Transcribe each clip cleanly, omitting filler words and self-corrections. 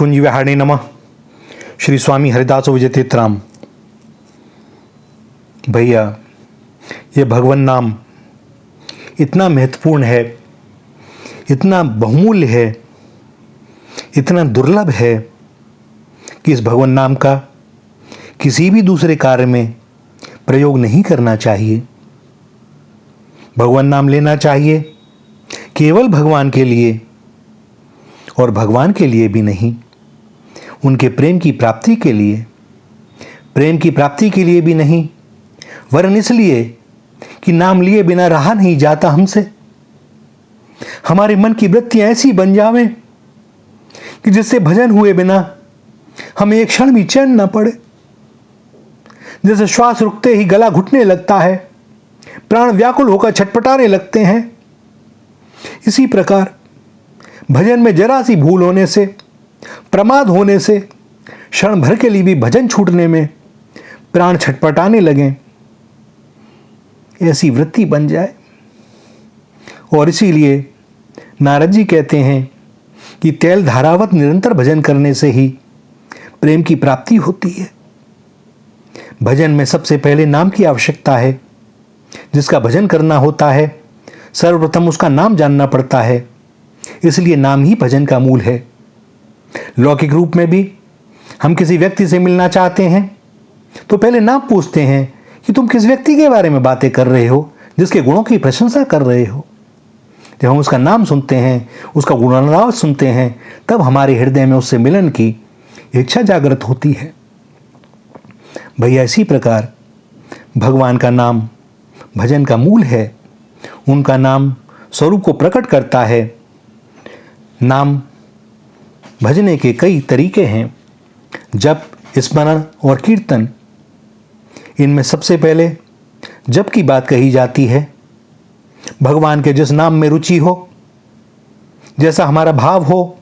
कुंज विहारिणे नमः। श्री स्वामी हरिदास विजय तीर्थराम। भैया, ये भगवान नाम इतना महत्वपूर्ण है, इतना बहुमूल्य है, इतना दुर्लभ है कि इस भगवान नाम का किसी भी दूसरे कार्य में प्रयोग नहीं करना चाहिए। भगवान नाम लेना चाहिए केवल भगवान के लिए, और भगवान के लिए भी नहीं, उनके प्रेम की प्राप्ति के लिए। प्रेम की प्राप्ति के लिए भी नहीं, वरन इसलिए कि नाम लिए बिना रहा नहीं जाता हमसे। हमारे मन की वृत्तियां ऐसी बन जावें कि जिससे भजन हुए बिना हमें एक क्षण भी चैन न पड़े। जैसे श्वास रुकते ही गला घुटने लगता है, प्राण व्याकुल होकर छटपटाने लगते हैं, इसी प्रकार भजन में जरा सी भूल होने से, प्रमाद होने से, क्षण भर के लिए भी भजन छूटने में प्राण छटपटाने लगें, ऐसी वृत्ति बन जाए। और इसीलिए नारद जी कहते हैं कि तेल धारावत निरंतर भजन करने से ही प्रेम की प्राप्ति होती है। भजन में सबसे पहले नाम की आवश्यकता है। जिसका भजन करना होता है, सर्वप्रथम उसका नाम जानना पड़ता है, इसलिए नाम ही भजन का मूल है। लौकिक रूप में भी हम किसी व्यक्ति से मिलना चाहते हैं तो पहले नाम पूछते हैं कि तुम किस व्यक्ति के बारे में बातें कर रहे हो, जिसके गुणों की प्रशंसा कर रहे हो। जब हम उसका नाम सुनते हैं, उसका गुणगान सुनते हैं, तब हमारे हृदय में उससे मिलन की इच्छा जागृत होती है। भैया, इसी प्रकार भगवान का नाम भजन का मूल है। उनका नाम स्वरूप को प्रकट करता है। नाम भजने के कई तरीके हैं, जप, स्मरण और कीर्तन। इनमें सबसे पहले जप की बात कही जाती है। भगवान के जिस नाम में रुचि हो, जैसा हमारा भाव हो,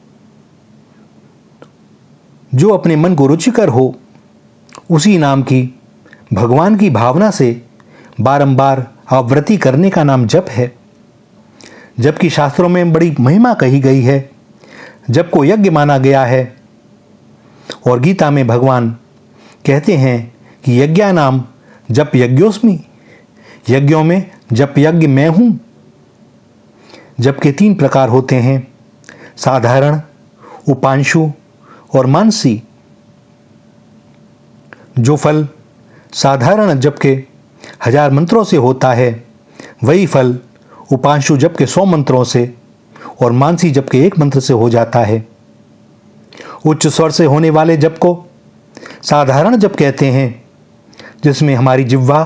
जो अपने मन को रुचिकर हो, उसी नाम की, भगवान की भावना से बारंबार आवृत्ति करने का नाम जप है। जप की शास्त्रों में बड़ी महिमा कही गई है। जप को यज्ञ माना गया है, और गीता में भगवान कहते हैं कि यज्ञा नाम जप यज्ञोस्मि, यज्ञों में जप यज्ञ मैं हूं। जप के 3 प्रकार होते हैं, साधारण, उपांशु और मानसी। जो फल साधारण जप के 1000 मंत्रों से होता है, वही फल उपांशु जप के 100 मंत्रों से और मानसी जप के 1 मंत्र से हो जाता है। उच्च स्वर से होने वाले जप को साधारण जप कहते हैं, जिसमें हमारी जिह्वा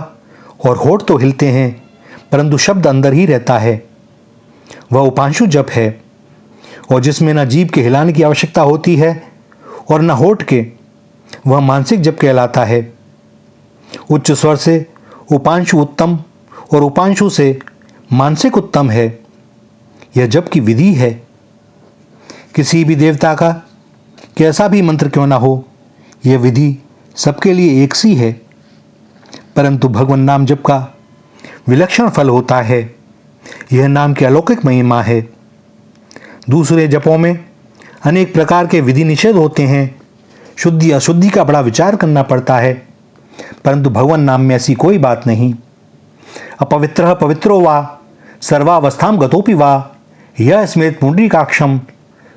और होठ तो हिलते हैं, परंतु शब्द अंदर ही रहता है। वह उपांशु जप है, और जिसमें न जीभ के हिलाने की आवश्यकता होती है और न होठ के, वह मानसिक जप कहलाता है। उच्च स्वर से उपांशु उत्तम और उपांशु से मानसिक उत्तम है। यह जप की विधि है। किसी भी देवता का कैसा भी मंत्र क्यों ना हो, यह विधि सबके लिए एक सी है, परंतु भगवान नाम जप का विलक्षण फल होता है। यह नाम की अलौकिक महिमा है। दूसरे जपों में अनेक प्रकार के विधि निषेध होते हैं, शुद्धि अशुद्धि का बड़ा विचार करना पड़ता है, परंतु भगवान नाम में ऐसी कोई बात नहीं। अपवित्रः पवित्रो वा सर्वावस्थां गतोपि वा यह स्मृत पुंडरीकाक्षम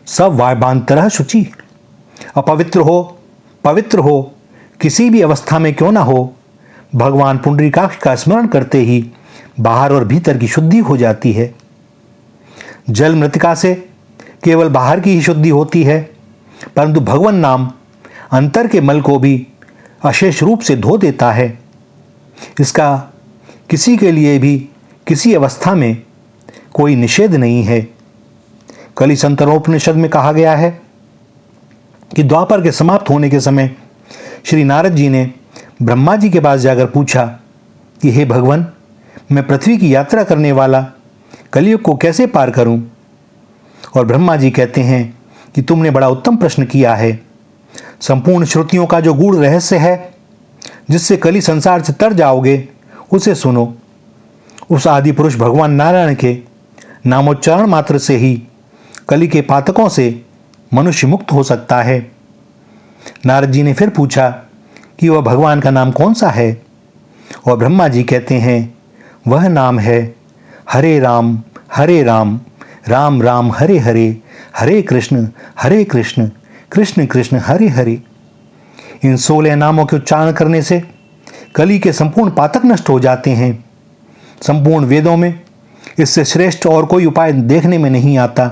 सब वायभांतरः शुचि। अपवित्र हो, पवित्र हो, किसी भी अवस्था में क्यों ना हो, भगवान पुंडरीकाक्ष का स्मरण करते ही बाहर और भीतर की शुद्धि हो जाती है। जल मृतिका से केवल बाहर की ही शुद्धि होती है, परंतु भगवान नाम अंतर के मल को भी अशेष रूप से धो देता है। इसका किसी के लिए भी किसी अवस्था में कोई निषेध नहीं है। कलि संतरोपनिषद में कहा गया है कि द्वापर के समाप्त होने के समय श्री नारद जी ने ब्रह्मा जी के पास जाकर पूछा कि हे भगवान, मैं पृथ्वी की यात्रा करने वाला कलियुग को कैसे पार करूं? और ब्रह्मा जी कहते हैं कि तुमने बड़ा उत्तम प्रश्न किया है। संपूर्ण श्रुतियों का जो गूढ़ रहस्य है, जिससे कलि संसार से तर जाओगे, उसे सुनो। उस आदि पुरुष भगवान नारायण के नामोच्चारण मात्र से ही कलि के पातकों से मनुष्य मुक्त हो सकता है। नारद जी ने फिर पूछा कि वह भगवान का नाम कौन सा है, और ब्रह्मा जी कहते हैं वह नाम है हरे राम राम राम हरे हरे, हरे कृष्ण कृष्ण कृष्ण हरे हरे। इन 16 नामों के उच्चारण करने से कली के संपूर्ण पातक नष्ट हो जाते हैं। संपूर्ण वेदों में इससे श्रेष्ठ और कोई उपाय देखने में नहीं आता।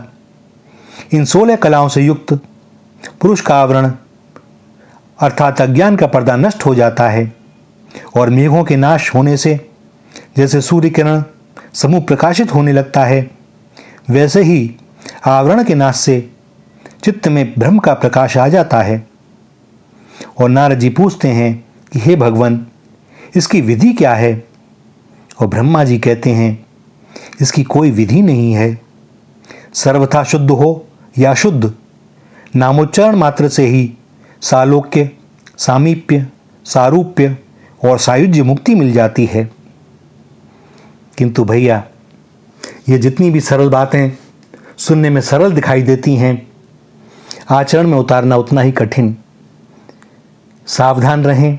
इन 16 कलाओं से युक्त पुरुष का आवरण अर्थात अज्ञान का पर्दा नष्ट हो जाता है, और मेघों के नाश होने से जैसे सूर्य किरण समूह प्रकाशित होने लगता है, वैसे ही आवरण के नाश से चित्त में ब्रह्म का प्रकाश आ जाता है। और नारद जी पूछते हैं कि हे भगवान, इसकी विधि क्या है? और ब्रह्मा जी कहते हैं इसकी कोई विधि नहीं है। सर्वथा शुद्ध हो या शुद्ध, नामोच्चारण मात्र से ही सालोक्य, सामीप्य, सारूप्य और सायुज्य मुक्ति मिल जाती है। किंतु भैया, ये जितनी भी सरल बातें सुनने में सरल दिखाई देती हैं, आचरण में उतारना उतना ही कठिन। सावधान रहें।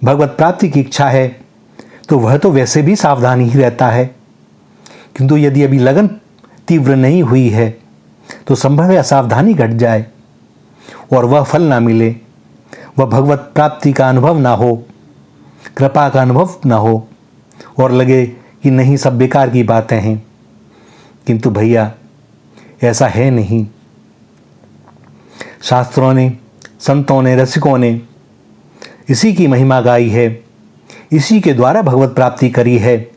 भगवत प्राप्ति की इच्छा है तो वह तो वैसे भी सावधान ही रहता है, किंतु यदि अभी लगन तीव्र नहीं हुई है तो संभव है असावधानी घट जाए और वह फल ना मिले, वह भगवत प्राप्ति का अनुभव ना हो, कृपा का अनुभव ना हो, और लगे कि नहीं सब बेकार की बातें हैं। किंतु भैया, ऐसा है नहीं। शास्त्रों ने, संतों ने, रसिकों ने इसी की महिमा गाई है, इसी के द्वारा भगवत प्राप्ति करी है।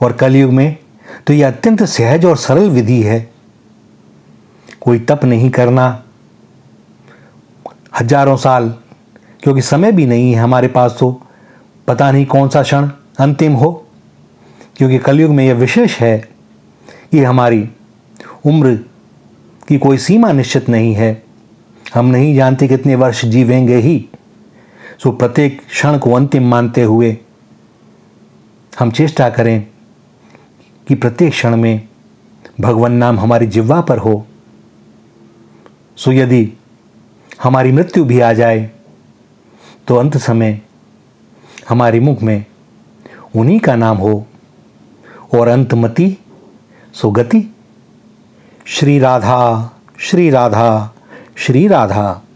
और कलयुग में तो यह अत्यंत सहज और सरल विधि है। कोई तप नहीं करना, हजारों साल, क्योंकि समय भी नहीं है हमारे पास, तो पता नहीं कौन सा क्षण अंतिम हो, क्योंकि कलयुग में यह विशेष है कि हमारी उम्र की कोई सीमा निश्चित नहीं है। हम नहीं जानते कितने वर्ष जीवेंगे ही। सो प्रत्येक क्षण को अंतिम मानते हुए हम चेष्टा करें कि प्रत्येक क्षण में भगवान नाम हमारी जिह्वा पर हो। सो यदि हमारी मृत्यु भी आ जाए तो अंत समय हमारे मुख में उन्हीं का नाम हो, और अंतमति सुगति। श्री राधा श्री राधा श्री राधा।